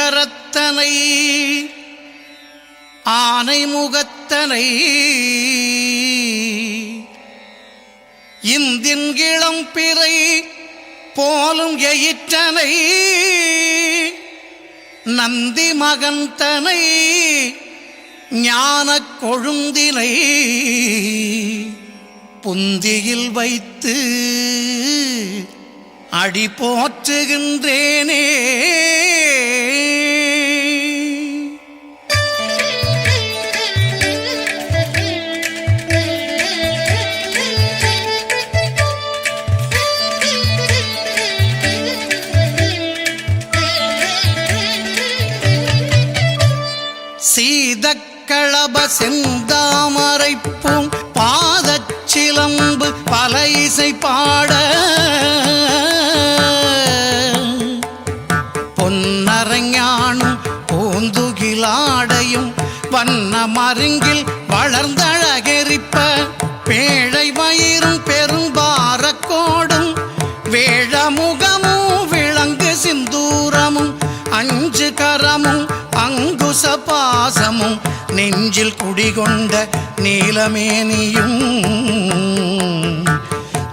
கரத்தனை ஆனை முகத்தனை இந்தின் இளம் பிறை போலும் எயிற்றனை நந்தி மகந்தனை ஞானக் கொழுந்தினை புந்தியில் வைத்து அடி போற்றுகின்றேனே. சீதக்களப செந்தாமரைப்பூம் பாதச்சிலம்பு பல இசை பாட பொன்னரஞானும் பூந்துகிலாடையும் வண்ண மருங்கில் வளர்ந்தழகெரிப்ப பேழை வயிறும் பெரும்பாரக்கோடும் வேழமுகமும் விளங்கு சிந்தூரமும் அஞ்சு கரமும் அங்குச பாசமும் நெஞ்சில் குடிகொண்ட நீலமேனியும்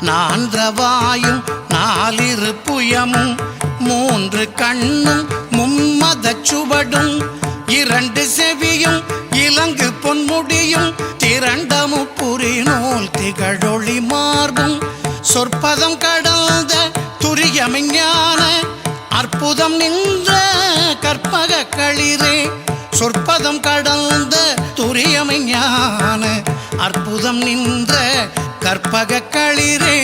நான்றவாயும் நாலிரு புயமும் மூன்று கண்ணும் மும்மதச் சுவடும் இரண்டு செவியும் இலங்கு பொன்முடியும் திரண்டமு புரிநூல் திகழொளி மார்பும் சொற்பதம் கடந்த துரியமெஞ்ஞான அற்புதம் நின்ற கற்பக களிரே சொற்பதம் கடந்த துரியமெஞ்ஞான அற்புதம் நின்ற கற்பக களிரே.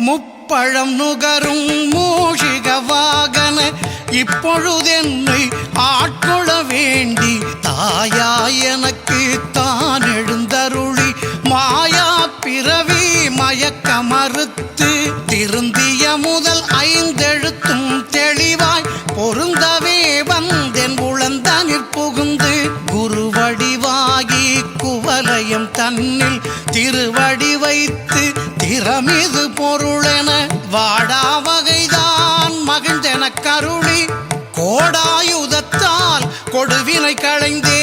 முப்பழம் நுகரும் மூஷிக வாகன இப்பொழுதென்னை ஆட்கொள்ள வேண்டி தாயாய் எனக்கு தான் எழுந்தருளி மாயா பிறவி மயக்க மறுத்து திருந்திய முதல் ஐந்தெழுத்தும் தெளிவாய் பொருந்தவே வந்தென் உளந்தனிற் புகுந்து குருவடிவாகி குவலயம் தன்னில் திருவடி வைத்து திறமிது பொருளென வாடா வகைதான் மகிழ்ந்தென கருளி கோடாயுதத்தால் கொடுவினை களைந்தே.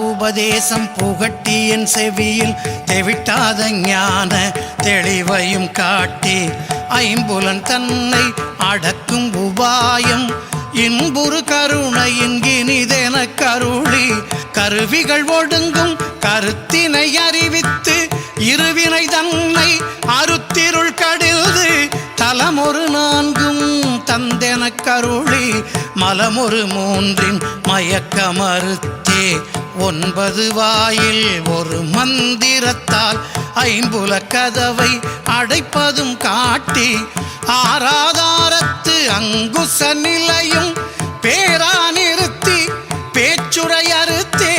உபதேசம் புகட்டி என் செவியில் தெவிட்டாத ஞான தெளிவையும் காட்டி ஐம்புலன் தன்னை அடக்கும் உபாயம் இன்புறு கருணையின் இனிதென கருளி கருவிகள் ஒடுங்கும் கருத்தினை அறிவித்து இருவினை தன்னை அருத்திருள் கடில்து தலமொரு நான்கும் தந்தென கருளி மலமொரு மூன்றின் மயக்க மறுத்தே ஒன்பது வாயில் ஒரு மந்திரத்தால் ஐம்புல கதவை அடைப்பதும் காட்டி ஆராதாரத்து அங்குச நிலையும் பேரா நிறுத்தி பேச்சுரை அறுத்தே.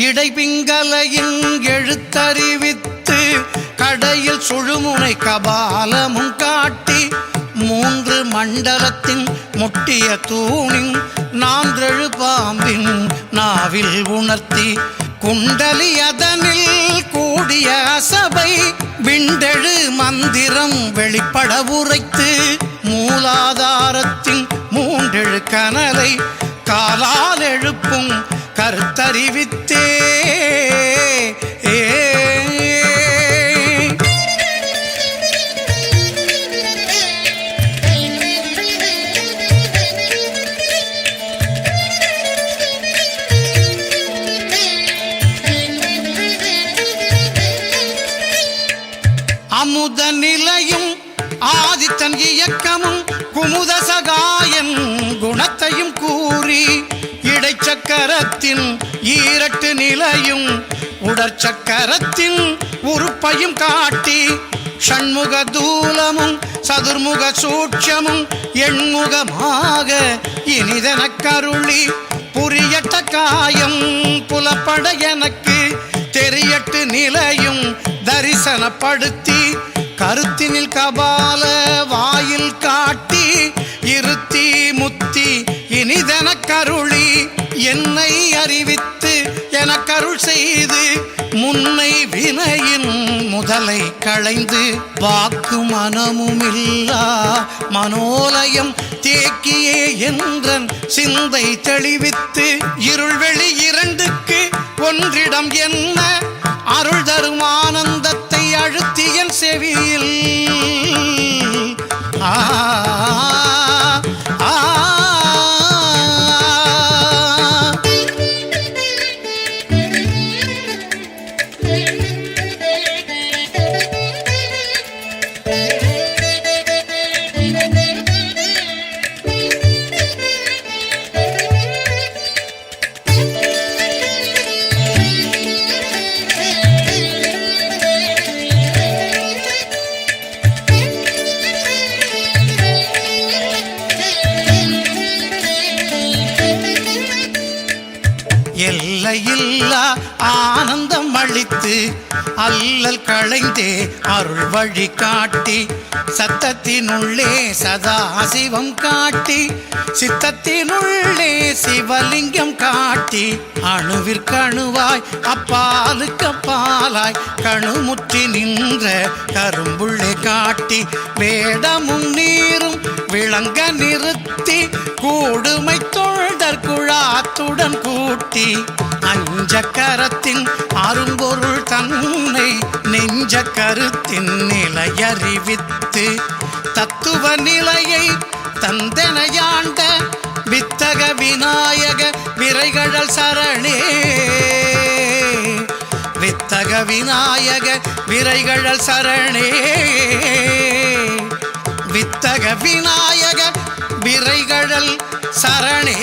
இடைபிங்கலையின் எழுத்தறிவித்து கடையில் சுழுமுனை கபாலமும் காட்டி மூன்று மண்டலத்தின் முட்டிய தூணின் நான்றெழு பாம்பின் நாவில் உணர்த்தி குண்டலி அதனில் கூடிய அசபை விண்டெழு மந்திரம் வெளிப்பட உரைத்து மூலாதாரத்தின் மூன்றெழு கனலை காலால் எழுப்பும் கருத்தறிவித்தே. அமுத நிலையும் ஆதித்தன் இயக்கமும் குமுத சகாயன் குணத்தையும் கூறி இடைச்சக்கரத்தின் ஈரட்டு நிலையும் உடற்சக்கரத்தின் உறுப்பையும் காட்டி ஷண்முக தூலமும் சதுர்முக சூட்சமும் எண்முகமாக இனிதென கருளி புரியட்ட காயம் புலப்பட எனக்கு தெரியட்டு நிலையும் தரிசனப்படுத்தி கருத்தினில் கபால வாயில் காட்டி இருத்தி முத்தி இனிதென கருளி என்னை அறிவித்து எனக்கருள் செய்து முன்னை வினையின் முதலை களைந்து வாக்கு மனமுமில்லா மனோலயம் தேக்கியே என்றன் சிந்தை தெளிவித்து இருள்வெளி இரண்டுக்கு ஒன்றிடம் என்ன அருள் தரும் ஆனந்தத்தை அழுத்தி என் செவியில் எல்லையில்லா ஆனந்தம் அளித்து அல்லல் களைந்தே அருள் வழி காட்டி சத்தத்தினுள்ளே சதா சிவம் காட்டி சித்தத்தினுள்ளே சிவலிங்கம் காட்டி அணுவிற்கணுவாய் அப்பாலுக்கு அப்பாலாய் கணுமுற்றி நின்ற கரும்புள்ளே காட்டி வேடமும் நீரும் விளங்க நிறுத்தி கூடுமை தொழ்தற் குழாத்துடன் கூட்டி அஞ்சக்கரத்தின் அரும்பொருள் தன்னை நெஞ்ச கருத்தின் நிலையறிவித்து தத்துவ நிலையை தந்தனையாண்ட வித்தக விநாயக விரைகழல் சரணே வித்தக விநாயக விரைகழல் சரணே வித்தக விநாயக விரைகழல் சரணே